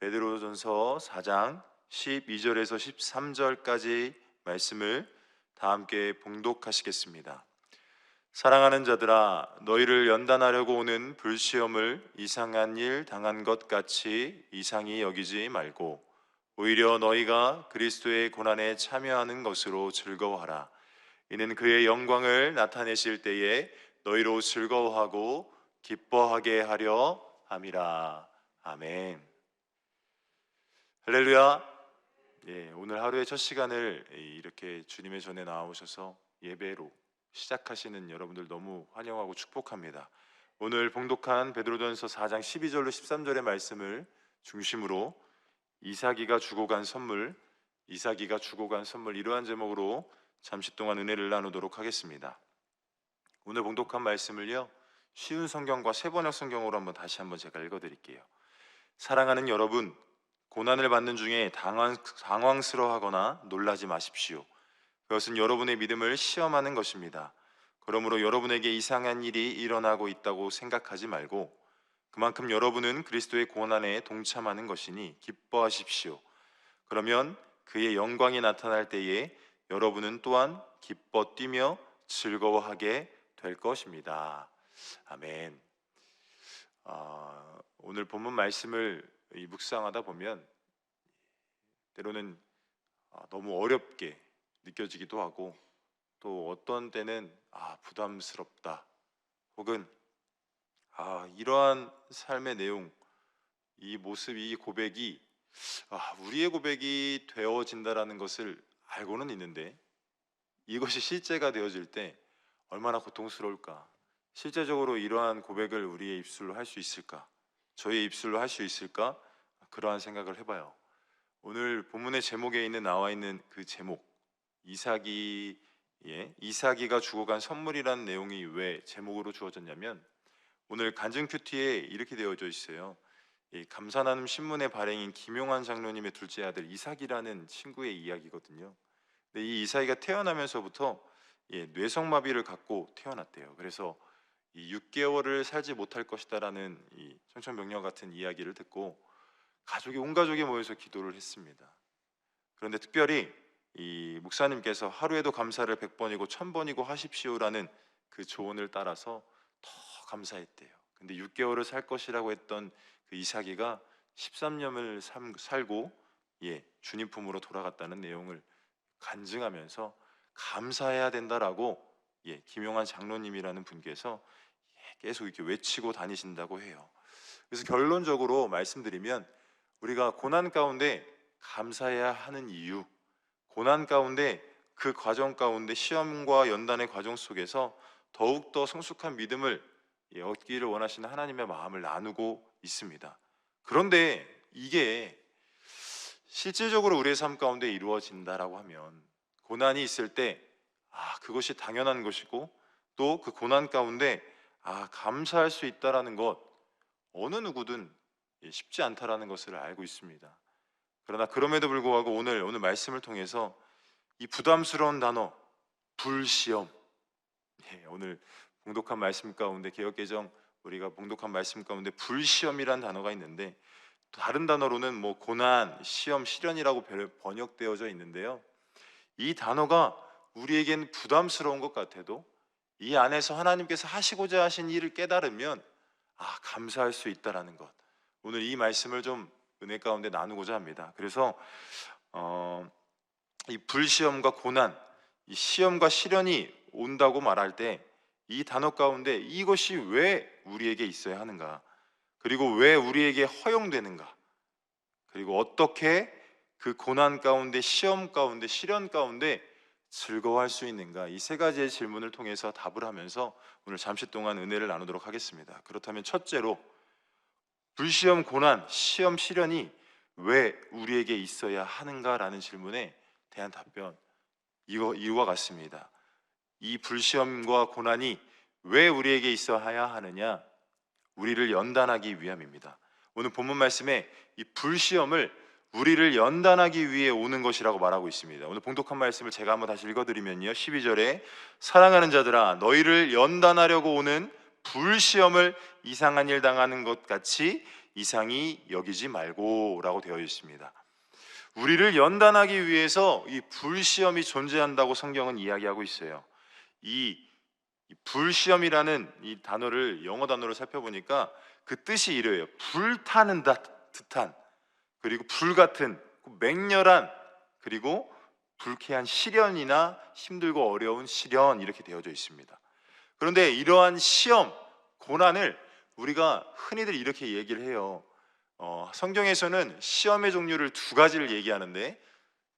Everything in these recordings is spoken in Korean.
베드로전서 4장 12절에서 13절까지 말씀을 다 함께 봉독하시겠습니다. 사랑하는 자들아, 너희를 연단하려고 오는 불시험을 이상한 일 당한 것 같이 이상히 여기지 말고 오히려 너희가 그리스도의 고난에 참여하는 것으로 즐거워하라. 이는 그의 영광을 나타내실 때에 너희로 즐거워하고 기뻐하게 하려 함이라. 아멘. 할렐루야. 오늘 하루의 첫 시간을 이렇게 주님의 전에 나오셔서 예배로 시작하시는 여러분들 너무 환영하고 축복합니다. 오늘 봉독한 베드로전서 4장 12절로 13절의 말씀을 중심으로 이삭이가 주고 간 선물 이러한 제목으로 잠시 동안 은혜를 나누도록 하겠습니다. 오늘 봉독한 말씀을요, 쉬운 성경과 세번역 성경으로 다시 한번 제가 읽어드릴게요. 사랑하는 여러분, 고난을 받는 중에 당황스러워하거나 놀라지 마십시오. 그것은 여러분의 믿음을 시험하는 것입니다. 그러므로 여러분에게 이상한 일이 일어나고 있다고 생각하지 말고 그만큼 여러분은 그리스도의 고난에 동참하는 것이니 기뻐하십시오. 그러면 그의 영광이 나타날 때에 여러분은 또한 기뻐 뛰며 즐거워하게 될 것입니다. 아멘. 오늘 본문 말씀을 묵상하다 보면 때로는 너무 어렵게 느껴지기도 하고, 또 어떤 때는 부담스럽다, 혹은 이러한 삶의 내용, 이 모습, 이 고백이 우리의 고백이 되어진다라는 것을 알고는 있는데 이것이 실제가 되어질 때 얼마나 고통스러울까. 실제적으로 이러한 고백을 우리의 입술로 할 수 있을까, 저의 입술로 할 수 있을까, 그러한 생각을 해봐요. 오늘 본문의 제목에 나와 있는 그 제목, 이삭이가 주고 간 선물이라는 내용이 왜 제목으로 주어졌냐면, 오늘 간증 큐티에 이렇게 되어져 있어요. 감사나눔 신문의 발행인 김용환 장로님의 둘째 아들 이삭이라는 친구의 이야기거든요. 근데 이 이삭이가 태어나면서부터 뇌성마비를 갖고 태어났대요. 그래서 이 6개월을 살지 못할 것이다라는 이 청천벽력 같은 이야기를 듣고 온 가족이 모여서 기도를 했습니다. 그런데 특별히 이 목사님께서 하루에도 감사를 100번이고 1000번이고 하십시오라는 그 조언을 따라서 더 감사했대요. 근데 6개월을 살 것이라고 했던 그 이삭이가 13년을 살고 주님 품으로 돌아갔다는 내용을 간증하면서 감사해야 된다라고 김용환 장로님이라는 분께서 계속 이렇게 외치고 다니신다고 해요. 그래서 결론적으로 말씀드리면, 우리가 고난 가운데 감사해야 하는 이유, 고난 가운데, 그 과정 가운데, 시험과 연단의 과정 속에서 더욱더 성숙한 믿음을 얻기를 원하시는 하나님의 마음을 나누고 있습니다. 그런데 이게 실질적으로 우리의 삶 가운데 이루어진다라고 하면, 고난이 있을 때 그것이 당연한 것이고, 또 그 고난 가운데 감사할 수 있다라는 것, 어느 누구든 쉽지 않다라는 것을 알고 있습니다. 그러나 그럼에도 불구하고 오늘 말씀을 통해서 이 부담스러운 단어, 불시험, 오늘 봉독한 말씀 가운데, 개역개정 우리가 봉독한 말씀 가운데 불시험이란 단어가 있는데, 다른 단어로는 고난, 시험, 시련이라고 번역되어져 있는데요, 이 단어가 우리에겐 부담스러운 것 같아도 이 안에서 하나님께서 하시고자 하신 일을 깨달으면 감사할 수 있다라는 것, 오늘 이 말씀을 좀 은혜 가운데 나누고자 합니다. 그래서 이 불시험과 고난, 이 시험과 시련이 온다고 말할 때 이 단어 가운데 이것이 왜 우리에게 있어야 하는가, 그리고 왜 우리에게 허용되는가, 그리고 어떻게 그 고난 가운데, 시험 가운데, 시련 가운데 즐거워할 수 있는가, 이 세 가지의 질문을 통해서 답을 하면서 오늘 잠시 동안 은혜를 나누도록 하겠습니다. 그렇다면 첫째로, 불시험, 고난, 시험, 시련이 왜 우리에게 있어야 하는가라는 질문에 대한 답변, 이와 같습니다. 이 불시험과 고난이 왜 우리에게 있어야 하느냐? 우리를 연단하기 위함입니다. 오늘 본문 말씀에 이 불시험을 우리를 연단하기 위해 오는 것이라고 말하고 있습니다. 오늘 봉독한 말씀을 제가 한번 다시 읽어드리면요, 12절에 사랑하는 자들아, 너희를 연단하려고 오는 불시험을 이상한 일 당하는 것 같이 이상히 여기지 말고라고 되어 있습니다. 우리를 연단하기 위해서 이 불시험이 존재한다고 성경은 이야기하고 있어요. 이 불시험이라는 이 단어를 영어 단어로 살펴보니까 그 뜻이 이래요. 불타는 듯한, 그리고 불같은, 맹렬한, 그리고 불쾌한 시련이나 힘들고 어려운 시련, 이렇게 되어져 있습니다. 그런데 이러한 시험, 고난을 우리가 흔히들 이렇게 얘기를 해요. 성경에서는 시험의 종류를 두 가지를 얘기하는데,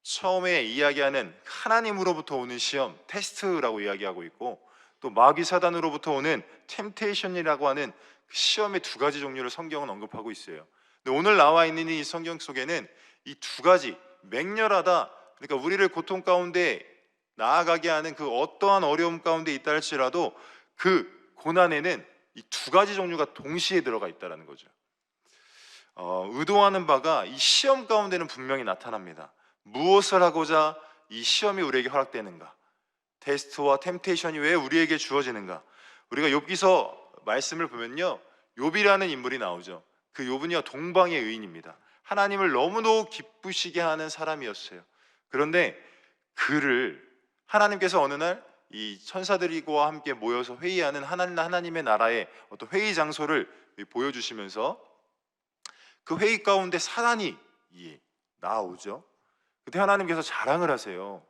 처음에 이야기하는 하나님으로부터 오는 시험, 테스트라고 이야기하고 있고, 또 마귀 사단으로부터 오는 템테이션이라고 하는 시험의 두 가지 종류를 성경은 언급하고 있어요. 근데 오늘 나와 있는 이 성경 속에는 이 두 가지, 맹렬하다, 그러니까 우리를 고통 가운데 나아가게 하는 그 어떠한 어려움 가운데 있다 할지라도 그 고난에는 이 두 가지 종류가 동시에 들어가 있다는 거죠. 의도하는 바가 이 시험 가운데는 분명히 나타납니다. 무엇을 하고자 이 시험이 우리에게 허락되는가? 테스트와 템테이션이 왜 우리에게 주어지는가? 우리가 욥기서 말씀을 보면요, 욥이라는 인물이 나오죠. 그 욥은요, 동방의 의인입니다. 하나님을 너무도 기쁘시게 하는 사람이었어요. 그런데 그를 하나님께서 어느 날 이 천사들과 함께 모여서 회의하는 하나님의 나라의 어떤 회의 장소를 보여주시면서 그 회의 가운데 사단이 나오죠. 그때 하나님께서 자랑을 하세요.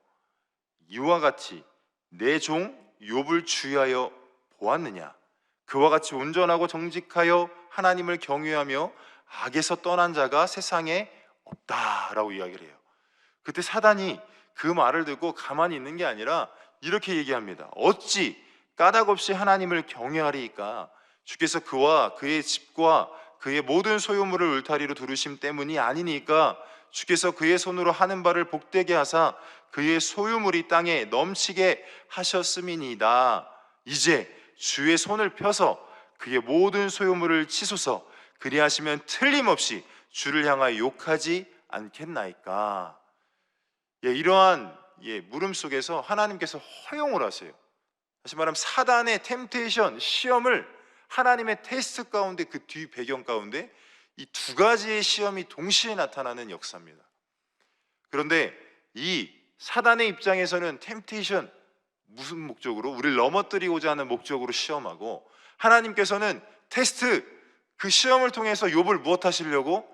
이와 같이 내 종 욥을 주의하여 보았느냐? 그와 같이 온전하고 정직하여 하나님을 경외하며 악에서 떠난 자가 세상에 없다라고 이야기를 해요. 그때 사단이 그 말을 듣고 가만히 있는 게 아니라 이렇게 얘기합니다. 어찌 까닭없이 하나님을 경외하리이까? 주께서 그와 그의 집과 그의 모든 소유물을 울타리로 두르심 때문이 아니니까 주께서 그의 손으로 하는 바를 복되게 하사 그의 소유물이 땅에 넘치게 하셨음이니이다. 이제 주의 손을 펴서 그의 모든 소유물을 치소서. 그리하시면 틀림없이 주를 향하여 욕하지 않겠나이까? 이러한 물음 속에서 하나님께서 허용을 하세요. 다시 말하면 사단의 템테이션, 시험을 하나님의 테스트 가운데, 그 뒤 배경 가운데 이 두 가지의 시험이 동시에 나타나는 역사입니다. 그런데 이 사단의 입장에서는 템테이션, 무슨 목적으로? 우리를 넘어뜨리고자 하는 목적으로 시험하고, 하나님께서는 테스트, 그 시험을 통해서 욥을 무엇 하시려고?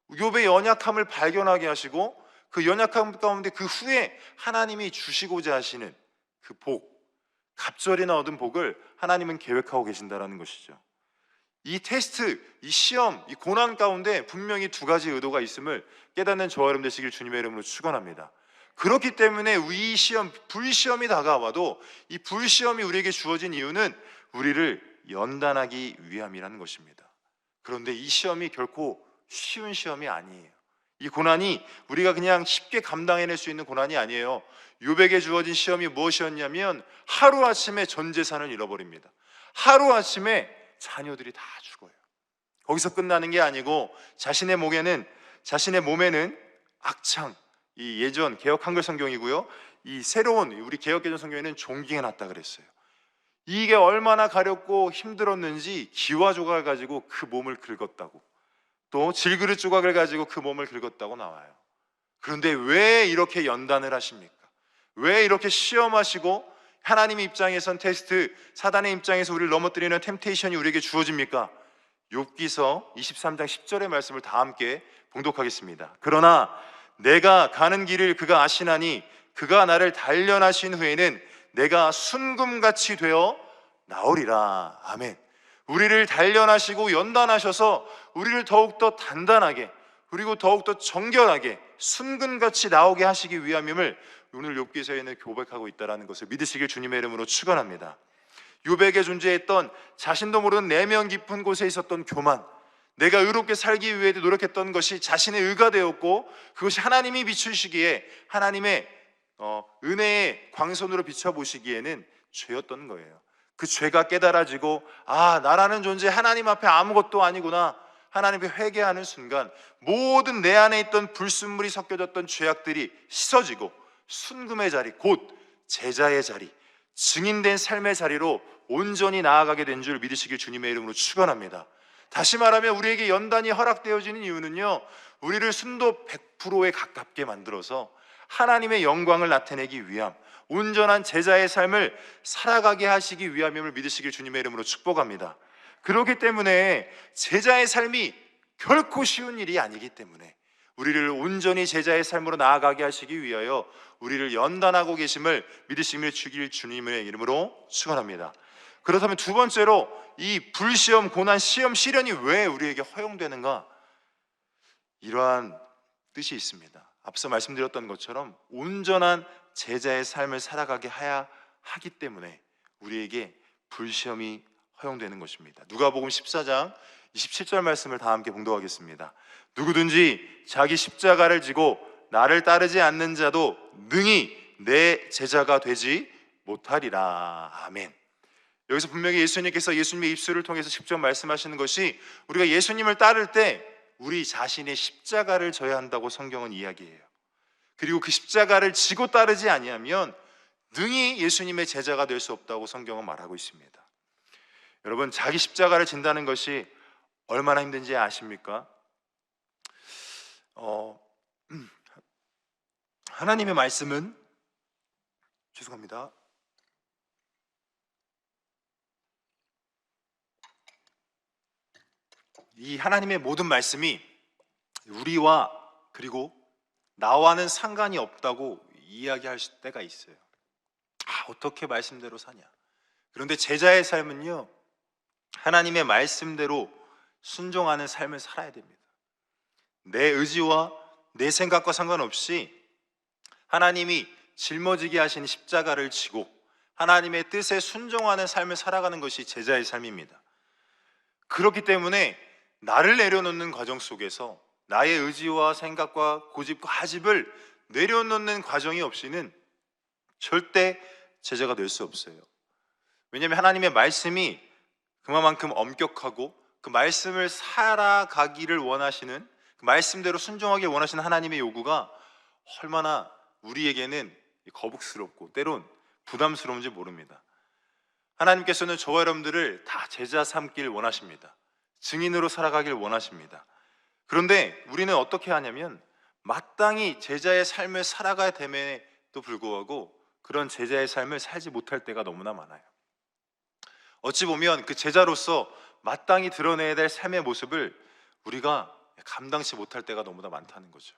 욥의 연약함을 발견하게 하시고 그 연약함 가운데 그 후에 하나님이 주시고자 하시는 그 복, 갑절이나 얻은 복을 하나님은 계획하고 계신다는 것이죠. 이 테스트, 이 시험, 이 고난 가운데 분명히 두 가지 의도가 있음을 깨닫는 저와 여러분 되시길 주님의 이름으로 축원합니다. 그렇기 때문에 이 시험, 불시험이 다가와도 이 불시험이 우리에게 주어진 이유는 우리를 연단하기 위함이라는 것입니다. 그런데 이 시험이 결코 쉬운 시험이 아니에요. 이 고난이 우리가 그냥 쉽게 감당해낼 수 있는 고난이 아니에요. 욥에게 주어진 시험이 무엇이었냐면 하루아침에 전 재산을 잃어버립니다. 하루아침에 자녀들이 다 죽어요. 거기서 끝나는 게 아니고 자신의 몸에는 악창, 이 예전 개역 한글 성경이고요, 이 새로운 우리 개역 개정 성경에는 종기가 났다 그랬어요. 이게 얼마나 가렵고 힘들었는지 기와 조각을 가지고 그 몸을 긁었다고, 또 질그릇 조각을 가지고 그 몸을 긁었다고 나와요. 그런데 왜 이렇게 연단을 하십니까? 왜 이렇게 시험하시고 하나님의 입장에선 테스트, 사단의 입장에서 우리를 넘어뜨리는 템테이션이 우리에게 주어집니까? 욥기서 23장 10절의 말씀을 다 함께 봉독하겠습니다. 그러나 내가 가는 길을 그가 아시나니 그가 나를 단련하신 후에는 내가 순금같이 되어 나오리라. 아멘. 우리를 단련하시고 연단하셔서 우리를 더욱더 단단하게, 그리고 더욱더 정결하게 순금같이 나오게 하시기 위함임을 오늘 욥기서에는 고백하고 있다는 것을 믿으시길 주님의 이름으로 축원합니다. 욥에게 존재했던 자신도 모르는 내면 깊은 곳에 있었던 교만, 내가 의롭게 살기 위해 노력했던 것이 자신의 의가 되었고 그것이 하나님이 비추시기에 하나님의 은혜의 광선으로 비춰보시기에는 죄였던 거예요. 그 죄가 깨달아지고 나라는 존재 하나님 앞에 아무것도 아니구나, 하나님께 회개하는 순간 모든 내 안에 있던 불순물이 섞여졌던 죄악들이 씻어지고 순금의 자리, 곧 제자의 자리, 증인된 삶의 자리로 온전히 나아가게 된 줄 믿으시길 주님의 이름으로 축원합니다. 다시 말하면 우리에게 연단이 허락되어지는 이유는요, 우리를 순도 100%에 가깝게 만들어서 하나님의 영광을 나타내기 위함, 온전한 제자의 삶을 살아가게 하시기 위함임을 믿으시길 주님의 이름으로 축복합니다. 그렇기 때문에 제자의 삶이 결코 쉬운 일이 아니기 때문에 우리를 온전히 제자의 삶으로 나아가게 하시기 위하여 우리를 연단하고 계심을 믿으시길 주길 주님의 이름으로 축원합니다. 그렇다면 두 번째로 이 불시험, 고난, 시험, 시련이 왜 우리에게 허용되는가? 이러한 뜻이 있습니다. 앞서 말씀드렸던 것처럼 온전한 제자의 삶을 살아가게 해야 하기 때문에 우리에게 불시험이 허용되는 것입니다. 누가복음 14장 27절 말씀을 다 함께 봉독하겠습니다. 누구든지 자기 십자가를 지고 나를 따르지 않는 자도 능히 내 제자가 되지 못하리라. 아멘. 여기서 분명히 예수님께서 예수님의 입술을 통해서 직접 말씀하시는 것이 우리가 예수님을 따를 때 우리 자신의 십자가를 져야 한다고 성경은 이야기해요. 그리고 그 십자가를 지고 따르지 아니하면 능히 예수님의 제자가 될 수 없다고 성경은 말하고 있습니다. 여러분, 자기 십자가를 진다는 것이 얼마나 힘든지 아십니까? 하나님의 말씀은 죄송합니다. 이 하나님의 모든 말씀이 우리와 그리고 나와는 상관이 없다고 이야기할 때가 있어요. 어떻게 말씀대로 사냐? 그런데 제자의 삶은요, 하나님의 말씀대로 순종하는 삶을 살아야 됩니다. 내 의지와 내 생각과 상관없이 하나님이 짊어지게 하신 십자가를 지고 하나님의 뜻에 순종하는 삶을 살아가는 것이 제자의 삶입니다. 그렇기 때문에 나를 내려놓는 과정 속에서 나의 의지와 생각과 고집과 하집을 내려놓는 과정이 없이는 절대 제자가 될 수 없어요. 왜냐하면 하나님의 말씀이 그만큼 엄격하고 그 말씀을 살아가기를 원하시는, 그 말씀대로 순종하길 원하시는 하나님의 요구가 얼마나 우리에게는 거북스럽고 때론 부담스러운지 모릅니다. 하나님께서는 저와 여러분들을 다 제자 삼길 원하십니다. 증인으로 살아가길 원하십니다. 그런데 우리는 어떻게 하냐면 마땅히 제자의 삶을 살아가야 됨에도 불구하고 그런 제자의 삶을 살지 못할 때가 너무나 많아요. 어찌 보면 그 제자로서 마땅히 드러내야 될 삶의 모습을 우리가 감당치 못할 때가 너무나 많다는 거죠.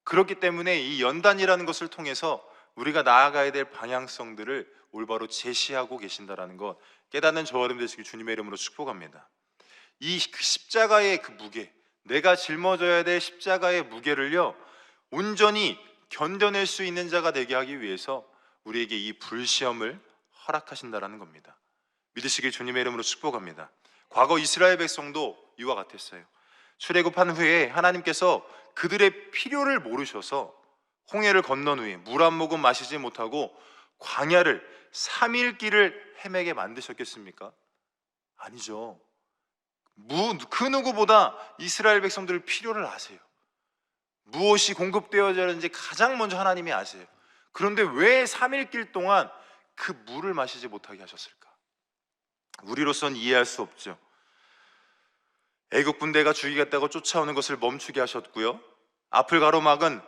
그렇기 때문에 이 연단이라는 것을 통해서 우리가 나아가야 될 방향성들을 올바로 제시하고 계신다는 것 깨닫는 저와 여러분 되시길 주님의 이름으로 축복합니다. 이 십자가의 그 무게, 내가 짊어져야 될 십자가의 무게를요 온전히 견뎌낼 수 있는 자가 되게 하기 위해서 우리에게 이 불시험을 허락하신다라는 겁니다. 믿으시길 주님의 이름으로 축복합니다. 과거 이스라엘 백성도 이와 같았어요. 출애굽한 후에 하나님께서 그들의 필요를 모르셔서 홍해를 건넌 후에 물 한 모금 마시지 못하고 광야를 3일 길을 헤매게 만드셨겠습니까? 아니죠. 그 누구보다 이스라엘 백성들의 필요를 아세요. 무엇이 공급되어져야 하는지 가장 먼저 하나님이 아세요. 그런데 왜 3일 길 동안 그 물을 마시지 못하게 하셨을까? 우리로선 이해할 수 없죠. 애국 군대가 죽이겠다고 쫓아오는 것을 멈추게 하셨고요, 앞을 가로막은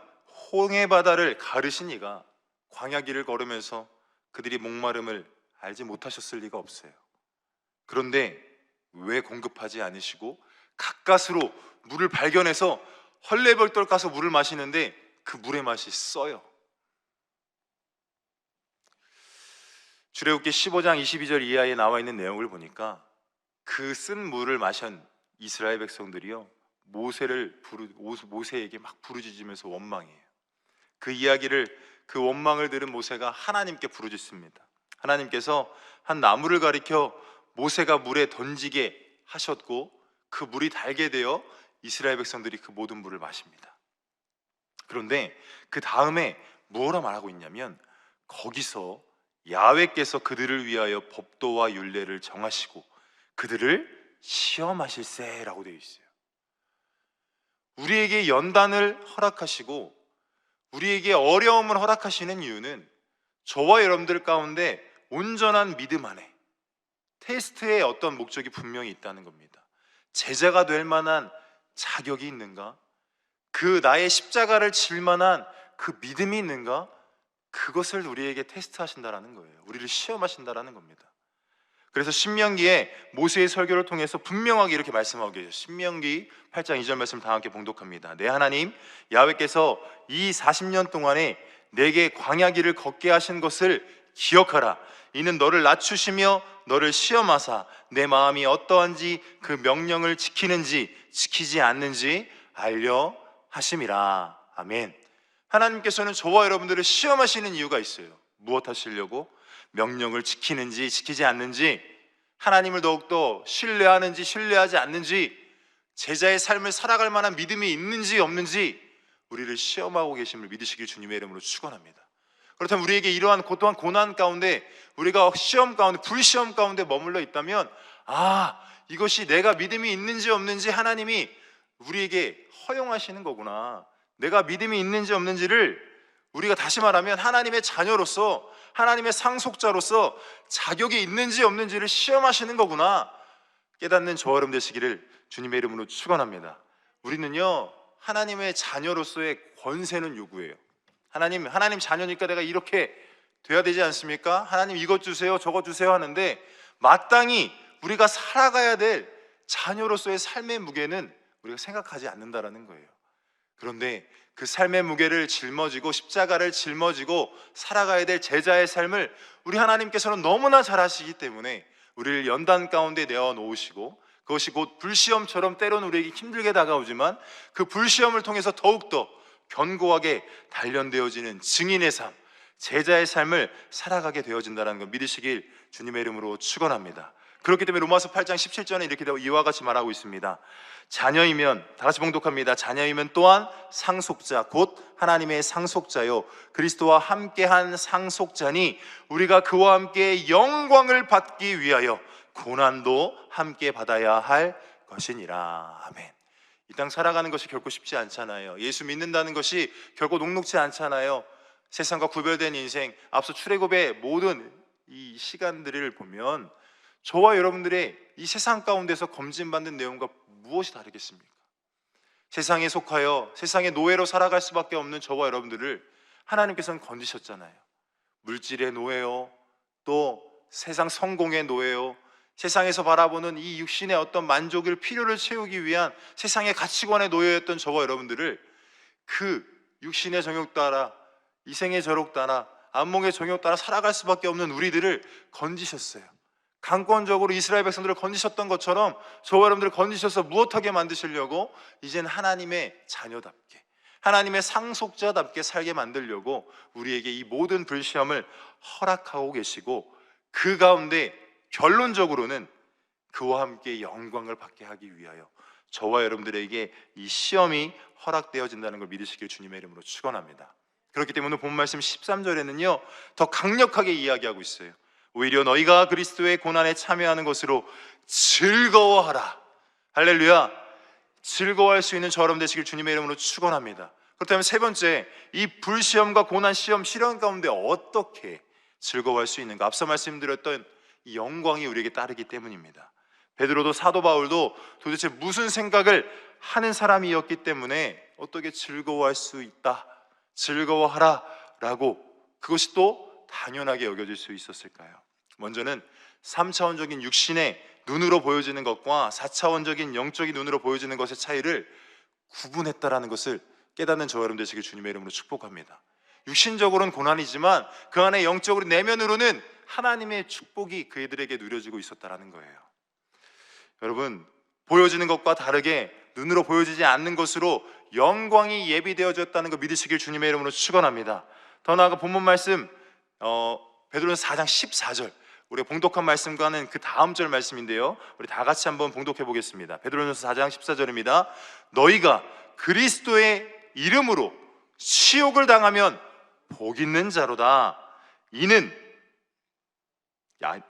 홍해 바다를 가르신 이가 광야 길을 걸으면서 그들이 목마름을 알지 못하셨을 리가 없어요. 그런데 왜 공급하지 않으시고 가까스로 물을 발견해서 헐레벌떡 가서 물을 마시는데 그 물의 맛이 써요. 출애굽기 15장 22절 이하에 나와 있는 내용을 보니까 그 쓴 물을 마신 이스라엘 백성들이요 모세에게 막 부르짖으면서 원망해요. 그 원망을 들은 모세가 하나님께 부르짖습니다. 하나님께서 한 나무를 가리켜 모세가 물에 던지게 하셨고 그 물이 달게 되어 이스라엘 백성들이 그 모든 물을 마십니다. 그런데 그 다음에 뭐라 말하고 있냐면 거기서 야훼께서 그들을 위하여 법도와 율례를 정하시고 그들을 시험하실세라고 되어 있어요. 우리에게 연단을 허락하시고 우리에게 어려움을 허락하시는 이유는 저와 여러분들 가운데 온전한 믿음 안에 테스트의 어떤 목적이 분명히 있다는 겁니다. 제자가 될 만한 자격이 있는가? 그 나의 십자가를 질 만한 그 믿음이 있는가? 그것을 우리에게 테스트하신다라는 거예요. 우리를 시험하신다라는 겁니다. 그래서 신명기에 모세의 설교를 통해서 분명하게 이렇게 말씀하고 계세요. 신명기 8장 2절 말씀을 다 함께 봉독합니다. 내 하나님 야훼께서 이 40년 동안에 내게 광야길을 걷게 하신 것을 기억하라. 이는 너를 낮추시며 너를 시험하사 내 마음이 어떠한지 그 명령을 지키는지 지키지 않는지 알려 하심이라. 아멘. 하나님께서는 저와 여러분들을 시험하시는 이유가 있어요. 무엇 하시려고? 명령을 지키는지 지키지 않는지, 하나님을 더욱더 신뢰하는지 신뢰하지 않는지, 제자의 삶을 살아갈 만한 믿음이 있는지 없는지 우리를 시험하고 계심을 믿으시길 주님의 이름으로 축원합니다. 그렇다면 우리에게 이러한 고통한 고난 가운데, 우리가 시험 가운데, 불시험 가운데 머물러 있다면, 이것이 내가 믿음이 있는지 없는지 하나님이 우리에게 허용하시는 거구나. 내가 믿음이 있는지 없는지를 우리가 다시 말하면 하나님의 자녀로서, 하나님의 상속자로서 자격이 있는지 없는지를 시험하시는 거구나 깨닫는 저와 여러분 되시기를 주님의 이름으로 축원합니다. 우리는요, 하나님의 자녀로서의 권세는 요구해요. 하나님 자녀니까 내가 이렇게 돼야 되지 않습니까? 하나님 이것 주세요 저것 주세요 하는데, 마땅히 우리가 살아가야 될 자녀로서의 삶의 무게는 우리가 생각하지 않는다라는 거예요. 그런데 그 삶의 무게를 짊어지고 십자가를 짊어지고 살아가야 될 제자의 삶을 우리 하나님께서는 너무나 잘 아시기 때문에 우리를 연단 가운데 내어 놓으시고, 그것이 곧 불시험처럼 때로는 우리에게 힘들게 다가오지만 그 불시험을 통해서 더욱더 견고하게 단련되어지는 증인의 삶, 제자의 삶을 살아가게 되어진다는 걸 믿으시길 주님의 이름으로 축원합니다. 그렇기 때문에 로마서 8장 17절에 이렇게 이와 같이 말하고 있습니다. 자녀이면, 다 같이 봉독합니다. 자녀이면 또한 상속자 곧 하나님의 상속자요 그리스도와 함께한 상속자니 우리가 그와 함께 영광을 받기 위하여 고난도 함께 받아야 할 것이니라. 아멘. 이 땅 살아가는 것이 결코 쉽지 않잖아요. 예수 믿는다는 것이 결코 녹록지 않잖아요. 세상과 구별된 인생, 앞서 출애굽의 모든 이 시간들을 보면 저와 여러분들의 이 세상 가운데서 검진받는 내용과 무엇이 다르겠습니까? 세상에 속하여 세상의 노예로 살아갈 수밖에 없는 저와 여러분들을 하나님께서는 건지셨잖아요. 물질의 노예요, 또 세상 성공의 노예요, 세상에서 바라보는 이 육신의 어떤 만족을, 필요를 채우기 위한 세상의 가치관의 노예였던 저와 여러분들을 그 육신의 정욕 따라, 이생의 저욕 따라, 안목의 정욕 따라 살아갈 수밖에 없는 우리들을 건지셨어요. 강권적으로 이스라엘 백성들을 건지셨던 것처럼 저와 여러분들을 건지셔서 무엇하게 만드시려고? 이젠 하나님의 자녀답게, 하나님의 상속자답게 살게 만들려고 우리에게 이 모든 불시험을 허락하고 계시고, 그 가운데 결론적으로는 그와 함께 영광을 받게 하기 위하여 저와 여러분들에게 이 시험이 허락되어진다는 걸 믿으시길 주님의 이름으로 축원합니다. 그렇기 때문에 본 말씀 13절에는요 더 강력하게 이야기하고 있어요. 오히려 너희가 그리스도의 고난에 참여하는 것으로 즐거워하라. 할렐루야. 즐거워할 수 있는 저 여러분 되시길 주님의 이름으로 축원합니다. 그렇다면 세 번째, 이 불시험과 고난, 시험, 시련 가운데 어떻게 즐거워할 수 있는가? 앞서 말씀드렸던 이 영광이 우리에게 따르기 때문입니다. 베드로도 사도 바울도 도대체 무슨 생각을 하는 사람이었기 때문에 어떻게 즐거워할 수 있다, 즐거워하라 라고 그것이 또 당연하게 여겨질 수 있었을까요? 먼저는 3차원적인 육신의 눈으로 보여지는 것과 4차원적인 영적인 눈으로 보여지는 것의 차이를 구분했다라는 것을 깨닫는 저와 여러분 되시길 주님의 이름으로 축복합니다. 육신적으로는 고난이지만 그 안에 영적으로, 내면으로는 하나님의 축복이 그들에게 누려지고 있었다라는 거예요. 여러분, 보여지는 것과 다르게 눈으로 보여지지 않는 것으로 영광이 예비되어졌다는 거 믿으시길 주님의 이름으로 축원합니다. 더 나아가 본문 말씀 베드로전서 4장 14절, 우리가 봉독한 말씀과는 그 다음 절 말씀인데요, 우리 다 같이 한번 봉독해 보겠습니다. 베드로전서 4장 14절입니다. 너희가 그리스도의 이름으로 치욕을 당하면 복 있는 자로다. 이는,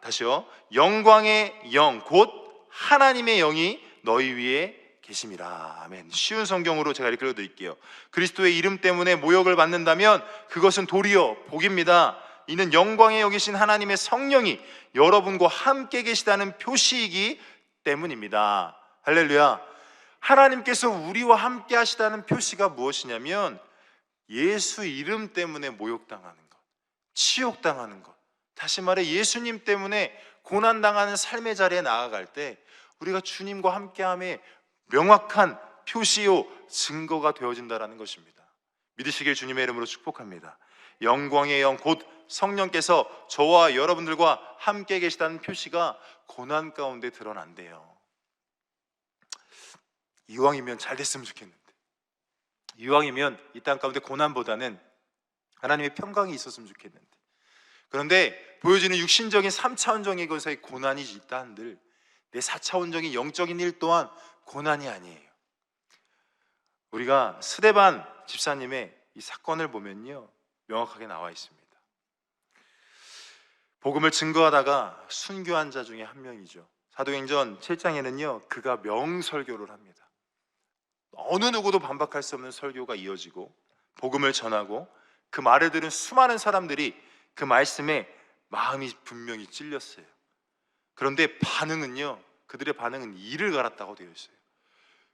다시요, 영광의 영 곧 하나님의 영이 너희 위에 계심이라. 아멘. 쉬운 성경으로 제가 이렇게 읽어드릴게요. 그리스도의 이름 때문에 모욕을 받는다면 그것은 도리어 복입니다. 이는 영광에 여기신 하나님의 성령이 여러분과 함께 계시다는 표시이기 때문입니다. 할렐루야. 하나님께서 우리와 함께 하시다는 표시가 무엇이냐면 예수 이름 때문에 모욕당하는 것, 치욕당하는 것, 다시 말해 예수님 때문에 고난당하는 삶의 자리에 나아갈 때 우리가 주님과 함께함의 명확한 표시요 증거가 되어진다는 것입니다. 믿으시길 주님의 이름으로 축복합니다. 영광의 영 곧 성령께서 저와 여러분들과 함께 계시다는 표시가 고난 가운데 드러난대요. 이왕이면 잘 됐으면 좋겠는데, 이왕이면 이 땅 가운데 고난보다는 하나님의 평강이 있었으면 좋겠는데, 그런데 보여지는 육신적인 3차원적인 것에 고난이 있다 한들 내 4차원적인 영적인 일 또한 고난이 아니에요. 우리가 스데반 집사님의 이 사건을 보면요, 명확하게 나와 있습니다. 복음을 증거하다가 순교한 자 중에 한 명이죠. 사도행전 7장에는요 그가 명설교를 합니다. 어느 누구도 반박할 수 없는 설교가 이어지고 복음을 전하고 그 말을 들은 수많은 사람들이 그 말씀에 마음이 분명히 찔렸어요. 그런데 반응은요, 그들의 반응은 이를 갈았다고 되어 있어요.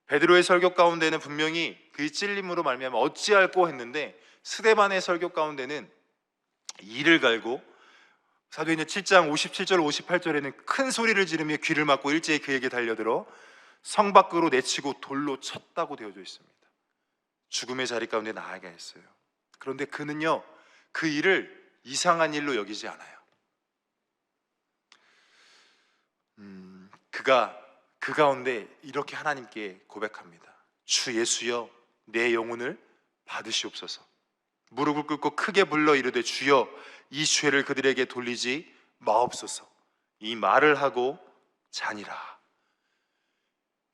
베드로의 설교 가운데는 분명히 그 찔림으로 말미암아 어찌할꼬 했는데 스데반의 설교 가운데는 이를 갈고 사도행전 7장 57절 58절에는 큰 소리를 지르며 귀를 막고 일제히 그에게 달려들어 성 밖으로 내치고 돌로 쳤다고 되어져 있습니다. 죽음의 자리 가운데 나아가게 했어요. 그런데 그는요 그 일을 이상한 일로 여기지 않아요. 그가 그 가운데 이렇게 하나님께 고백합니다. 주 예수여 내 영혼을 받으시옵소서. 무릎을 꿇고 크게 불러 이르되 주여 이 죄를 그들에게 돌리지 마옵소서. 이 말을 하고 자니라.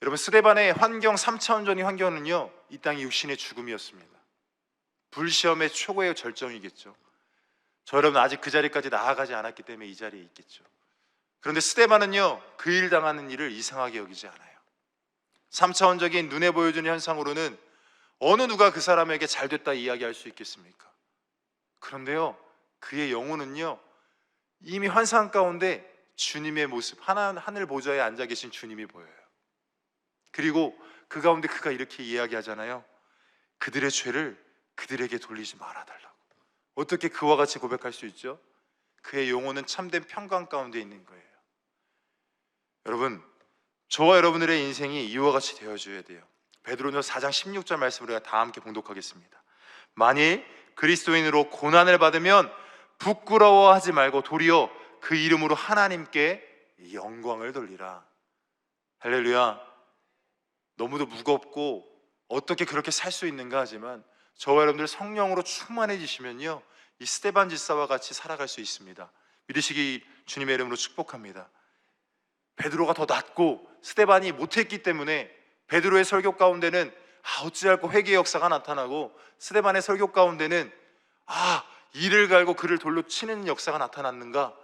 여러분, 스데반의 환경, 3차원적인 환경은요 이 땅의 육신의 죽음이었습니다. 불시험의 최고의 절정이겠죠. 저 여러분 아직 그 자리까지 나아가지 않았기 때문에 이 자리에 있겠죠. 그런데 스데반은요 그 일 당하는 일을 이상하게 여기지 않아요. 3차원적인 눈에 보여주는 현상으로는 어느 누가 그 사람에게 잘됐다 이야기할 수 있겠습니까? 그런데요 그의 영혼은요 이미 환상 가운데 주님의 모습, 하늘 보좌에 앉아 계신 주님이 보여요. 그리고 그 가운데 그가 이렇게 이야기하잖아요. 그들의 죄를 그들에게 돌리지 말아달라고. 어떻게 그와 같이 고백할 수 있죠? 그의 영혼은 참된 평강 가운데 있는 거예요. 여러분, 저와 여러분들의 인생이 이와 같이 되어줘야 돼요. 베드로전서 4장 16절 말씀을 우리가 다 함께 봉독하겠습니다. 만일 그리스도인으로 고난을 받으면 부끄러워하지 말고 도리어 그 이름으로 하나님께 영광을 돌리라. 할렐루야. 너무도 무겁고 어떻게 그렇게 살 수 있는가 하지만 저와 여러분들 성령으로 충만해지시면요 이 스데반 집사와 같이 살아갈 수 있습니다. 믿으시기 주님의 이름으로 축복합니다. 베드로가 더 낫고 스데반이 못했기 때문에 베드로의 설교 가운데는 어찌할꼬 회개의 역사가 나타나고 스데반의 설교 가운데는 이를 갈고 그를 돌로 치는 역사가 나타났는가?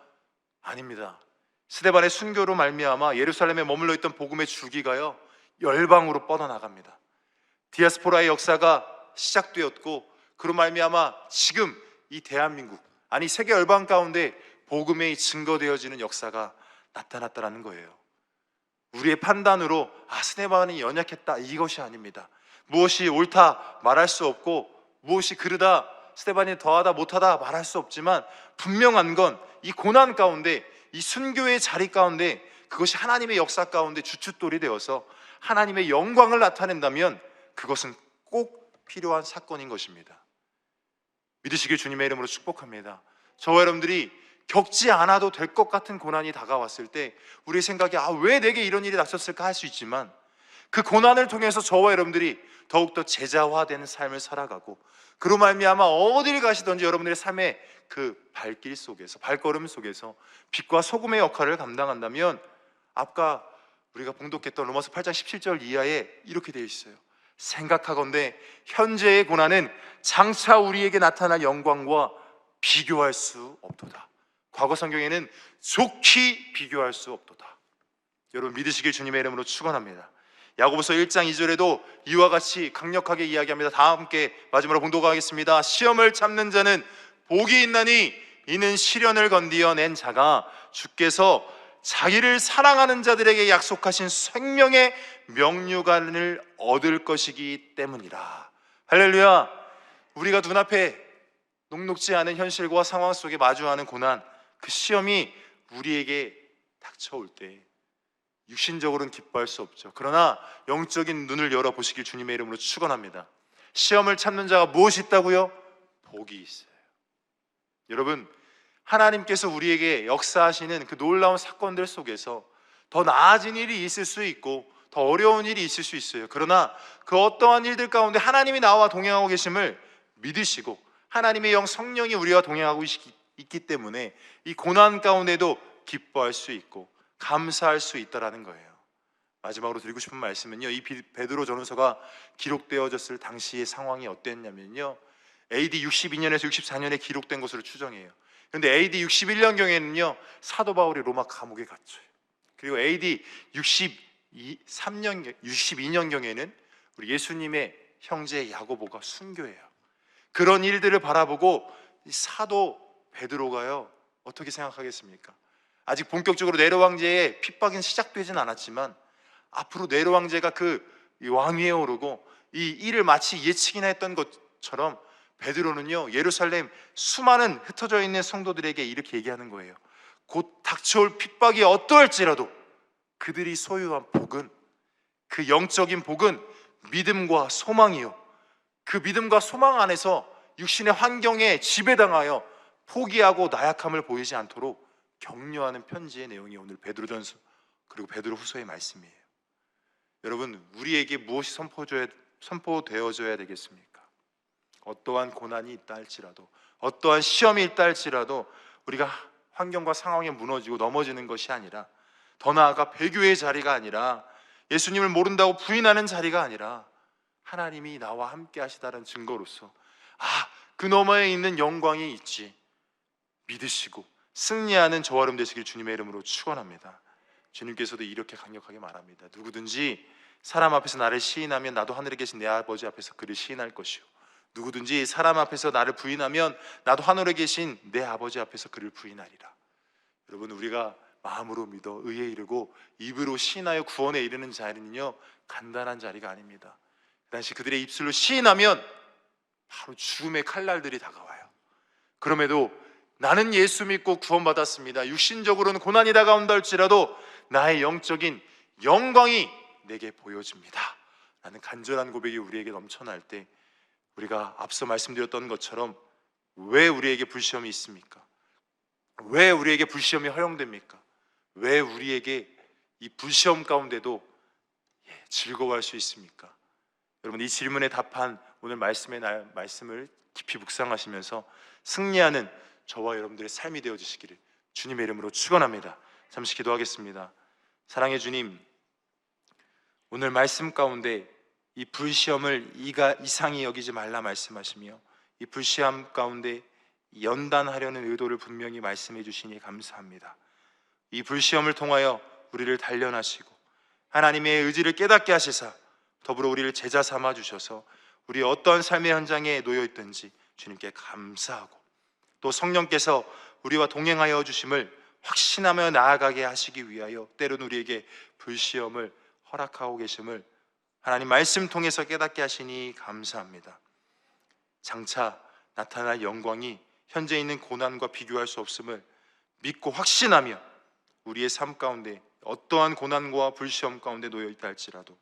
아닙니다. 스데반의 순교로 말미암아 예루살렘에 머물러 있던 복음의 줄기가요 열방으로 뻗어나갑니다. 디아스포라의 역사가 시작되었고 그로 말미암아 지금 이 대한민국, 아니 세계 열방 가운데 복음의 증거되어지는 역사가 나타났다는 거예요. 우리의 판단으로 스데반이 연약했다 이것이 아닙니다. 무엇이 옳다 말할 수 없고 무엇이 그르다 스데반이 더하다 못하다 말할 수 없지만 분명한 건 이 고난 가운데 이 순교의 자리 가운데 그것이 하나님의 역사 가운데 주춧돌이 되어서 하나님의 영광을 나타낸다면 그것은 꼭 필요한 사건인 것입니다. 믿으시길 주님의 이름으로 축복합니다. 저와 여러분들이 겪지 않아도 될 것 같은 고난이 다가왔을 때 우리 생각에 왜 내게 이런 일이 닥쳤을까 할 수 있지만 그 고난을 통해서 저와 여러분들이 더욱더 제자화되는 삶을 살아가고 그로 말미암아 어디를 가시든지 여러분들의 삶의 그 발길 속에서, 발걸음 속에서 빛과 소금의 역할을 감당한다면 아까 우리가 봉독했던 로마서 8장 17절 이하에 이렇게 되어 있어요. 생각하건대 현재의 고난은 장차 우리에게 나타날 영광과 비교할 수 없도다. 과거 성경에는 좋게 비교할 수 없도다. 여러분 믿으시길 주님의 이름으로 축원합니다. 야고보서 1장 2절에도 이와 같이 강력하게 이야기합니다. 다 함께 마지막으로 봉독하겠습니다. 시험을 참는 자는 복이 있나니 이는 시련을 건디어 낸 자가 주께서 자기를 사랑하는 자들에게 약속하신 생명의 명료관을 얻을 것이기 때문이라. 할렐루야. 우리가 눈앞에 녹록지 않은 현실과 상황 속에 마주하는 고난, 그 시험이 우리에게 닥쳐올 때 육신적으로는 기뻐할 수 없죠. 그러나 영적인 눈을 열어보시길 주님의 이름으로 축원합니다. 시험을 참는 자가 무엇이 있다고요? 복이 있어요. 여러분, 하나님께서 우리에게 역사하시는 그 놀라운 사건들 속에서 더 나아진 일이 있을 수 있고 더 어려운 일이 있을 수 있어요. 그러나 그 어떠한 일들 가운데 하나님이 나와 동행하고 계심을 믿으시고 하나님의 영 성령이 우리와 동행하고 있기 때문에 이 고난 가운데도 기뻐할 수 있고 감사할 수 있다라는 거예요. 마지막으로 드리고 싶은 말씀은요, 이 베드로 전후서가 기록되어졌을 당시의 상황이 어땠냐면요, AD 62년에서 64년에 기록된 것으로 추정해요. 그런데 AD 61년경에는요 사도 바울이 로마 감옥에 갇혀요. 그리고 AD 62년경에는 우리 예수님의 형제 야고보가 순교해요. 그런 일들을 바라보고 이 사도 베드로가요 어떻게 생각하겠습니까? 아직 본격적으로 네로 황제의 핍박은 시작되진 않았지만 앞으로 네로 황제가 그 왕위에 오르고 이 일을 마치 예측이나 했던 것처럼 베드로는요 예루살렘 수많은 흩어져 있는 성도들에게 이렇게 얘기하는 거예요. 곧 닥쳐올 핍박이 어떠할지라도 그들이 소유한 복은, 그 영적인 복은 믿음과 소망이요, 그 믿음과 소망 안에서 육신의 환경에 지배당하여 포기하고 나약함을 보이지 않도록 격려하는 편지의 내용이 오늘 베드로전서 그리고 베드로후서의 말씀이에요. 여러분, 우리에게 무엇이 선포되어져야 되겠습니까? 어떠한 고난이 있다 할지라도, 어떠한 시험이 있다 할지라도 우리가 환경과 상황에 무너지고 넘어지는 것이 아니라, 더 나아가 배교의 자리가 아니라, 예수님을 모른다고 부인하는 자리가 아니라 하나님이 나와 함께 하시다는 증거로서 그 너머에 있는 영광이 있지 믿으시고 승리하는 저와 여러분 되시길 주님의 이름으로 축원합니다. 주님께서도 이렇게 강력하게 말합니다. 누구든지 사람 앞에서 나를 시인하면 나도 하늘에 계신 내 아버지 앞에서 그를 시인할 것이요, 누구든지 사람 앞에서 나를 부인하면 나도 하늘에 계신 내 아버지 앞에서 그를 부인하리라. 여러분, 우리가 마음으로 믿어 의에 이르고 입으로 시인하여 구원에 이르는 자리는요 간단한 자리가 아닙니다. 그 당시 그들의 입술로 시인하면 바로 죽음의 칼날들이 다가와요. 그럼에도 나는 예수 믿고 구원받았습니다, 육신적으로는 고난이 다가온다 할지라도 나의 영적인 영광이 내게 보여집니다 라는 간절한 고백이 우리에게 넘쳐날 때, 우리가 앞서 말씀드렸던 것처럼 왜 우리에게 불시험이 있습니까? 왜 우리에게 불시험이 허용됩니까? 왜 우리에게 이 불시험 가운데도 즐거워할 수 있습니까? 여러분, 이 질문에 답한 오늘 말씀을 깊이 묵상하시면서 승리하는 저와 여러분들의 삶이 되어주시기를 주님의 이름으로 축원합니다. 잠시 기도하겠습니다. 사랑의 주님, 오늘 말씀 가운데 이 불시험을 이상히 여기지 말라 말씀하시며 이 불시험 가운데 연단하려는 의도를 분명히 말씀해 주시니 감사합니다. 이 불시험을 통하여 우리를 단련하시고 하나님의 의지를 깨닫게 하시사 더불어 우리를 제자 삼아 주셔서 우리 어떠한 삶의 현장에 놓여 있든지 주님께 감사하고, 또 성령께서 우리와 동행하여 주심을 확신하며 나아가게 하시기 위하여 때로는 우리에게 불시험을 허락하고 계심을 하나님 말씀 통해서 깨닫게 하시니 감사합니다. 장차 나타날 영광이 현재 있는 고난과 비교할 수 없음을 믿고 확신하며 우리의 삶 가운데 어떠한 고난과 불시험 가운데 놓여 있다 할지라도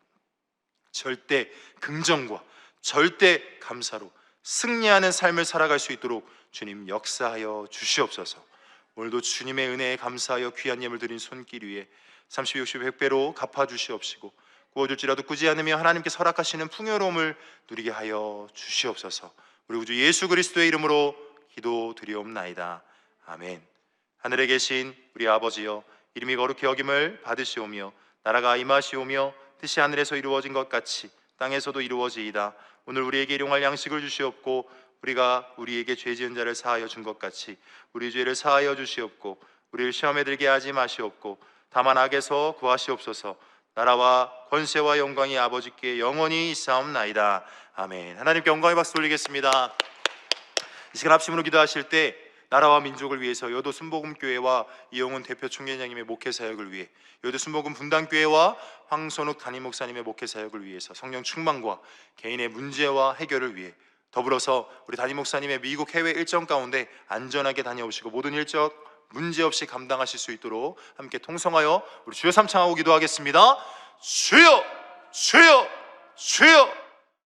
절대 긍정과 절대 감사로 승리하는 삶을 살아갈 수 있도록 주님 역사하여 주시옵소서. 오늘도 주님의 은혜에 감사하여 귀한 예물 드린 손길 위에 30, 60, 100배로 갚아주시옵시고 구워줄지라도 꾸지 않으며 하나님께 허락하시는 풍요로움을 누리게 하여 주시옵소서. 우리 구주 예수 그리스도의 이름으로 기도드리옵나이다. 아멘. 하늘에 계신 우리 아버지여, 이름이 거룩히 여김을 받으시오며 나라가 임하시오며 뜻이 하늘에서 이루어진 것 같이 땅에서도 이루어지이다. 오늘 우리에게 일용할 양식을 주시옵고 우리가 우리에게 죄 지은 자를 사하여 준 것 같이 우리 죄를 사하여 주시옵고 우리를 시험에 들게 하지 마시옵고 다만 악에서 구하시옵소서. 나라와 권세와 영광이 아버지께 영원히 있사옵나이다. 아멘. 하나님께 영광의 박수 올리겠습니다. 이 시간 합심으로 기도하실 때 나라와 민족을 위해서 여도 순복음교회와 이영훈 대표 총회장님의 목회 사역을 위해, 여도 순복음 분당교회와 황선욱 담임 목사님의 목회 사역을 위해서 성령 충만과 개인의 문제와 해결을 위해, 더불어서 우리 담임 목사님의 미국 해외 일정 가운데 안전하게 다녀오시고 모든 일정 문제없이 감당하실 수 있도록 함께 통성하여 우리 주여 삼창하고 기도하겠습니다. 주여, 주여, 주여.